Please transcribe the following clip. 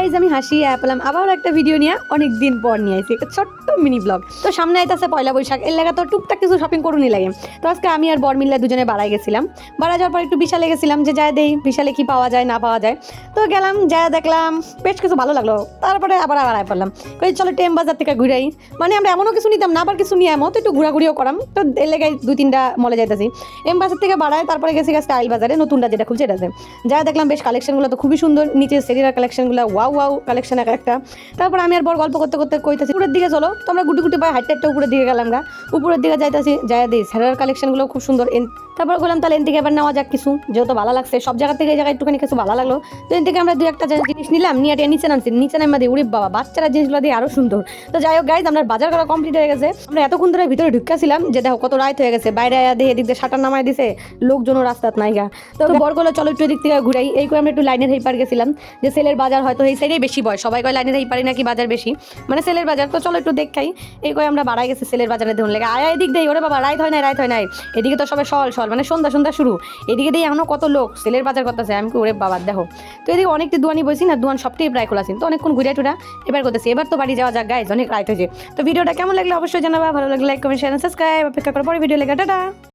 Guys আমি হাসি পেলাম আবার একটা ভিডিও নিয়ে অনেক দিন পর নিয়ে আসি একটা ছোট্ট মিনি ব্লগ। তো সামনে আইতাছে পয়লা বৈশাখ, এর লাগা তো টুকটাক কিছু শপিং করুনি লাগে। তো আজকে আমি আর বর মিল্লা দুজনে বাড়াই গেছিলাম। বাড়া যাওয়ার পর একটু বিশালে গেছিলাম যে যায় দেই বিশালে কি পাওয়া যায় না পাওয়া যায়। তো গেলাম, যা দেখলাম বেশ কিছু ভালো লাগলো। তারপরে আবার আয় পড়লাম, কই চলো টেম বাজার থেকে ঘুরাই। মানে আমরা এমনও কিছু নিতাম না, আবার কিছু নিয়ে এমন তো একটু ঘোরাঘুরিও করাম। তো এর লেগে 2-3টা মলে যাইতেছি। এম বাজার থেকে বাড়ায় তারপরে গেছি স্টাইল বাজারে, নতুনটা যেটা খুলছে এটাতে। যা দেখলাম বেশ কালেকশনগুলো তো খুবই সুন্দর, নিচে সেরিয়ার কালেকশনগুলো ওয়াও কালেকশন একটা। তারপর আমি আর বর গল্প করতে করতে কইতাছি উপরের দিকে চলো। তো আমরা গুটি গুটি পায়ে হাঁটতে উপরের দিকে গেলাম গা। উপরের দিকে যাইতাছি, যাই দিই সেরিয়ার কালেকশনগুলো খুব সুন্দর। তারপর বললাম তাহলে এন থেকে এবার নেওয়া যাক কিছু, যেহেতু ভালো লাগছে সব জায়গা থেকে এই জায়গায় একটুখানি কিছু ভালো লাগলো। তো এন থেকে আমরা 2-1টা জিনিস নিলাম, নিয়ে নিচে নামছি। নিচে নামা দিই উড়ি বাবা, বাচ্চারা জিনিসগুলো দিয়ে আরো সুন্দর। তো যাই হোক গাইজ, আমরা বাজার করা কমপ্লিট হয়ে গেছে। আমরা এতক্ষণ ধরে ভিতরে ঢুকাছিলাম যে দেখো কত রাত হয়ে গেছে। বাইরে দিয়ে এদিক দিয়ে শাটার নামায় দিছে, লোকজনও রাস্তাত নাই গা। তো বরগুলো চলো একটু এদিক থেকে ঘুরাই। এই করে আমরা একটু লাইনের হেই পার গেছিলাম, যে সেলের বাজার হয়তো এই সাইডেই বেশি বয়। সবাই কয় লাইনের হেই পারি নাকি বাজার বেশি, মানে সেলের বাজার। তো চলো একটু দেখাই। এই করে আমরা বাড়াই গেছি সেলের বাজারে ধরুন লেগে আয় এদিক দিয়ে। ওরে বাবা রাত হয় নাই, এদিকে তো সবাই সল মানে সন্ধ্যা শুরু। এদিকে দিয়ে এখনো কত লোক সেলের বাজার করতেছে। আমি ওরে বাবা দেখো। তো এদিকে অনেকটি দোয়ানি বইছি না, দোয়ান সবটাই প্রায় খোলাছি। তো অনেকক্ষণ ঘুরে টুরা এবার করতেছি। এবার তো বাড়ি যাওয়া যাক গাইজ, অনেক রাত হয়েছে। তো ভিডিওটা কেমন লাগলো অবশ্যই জানাবা। ভালো লাগলে লাইক কমেন্ট শেয়ার সাবস্ক্রাইব। অপেক্ষা করে পরে ভিডিও লেগে টাটা।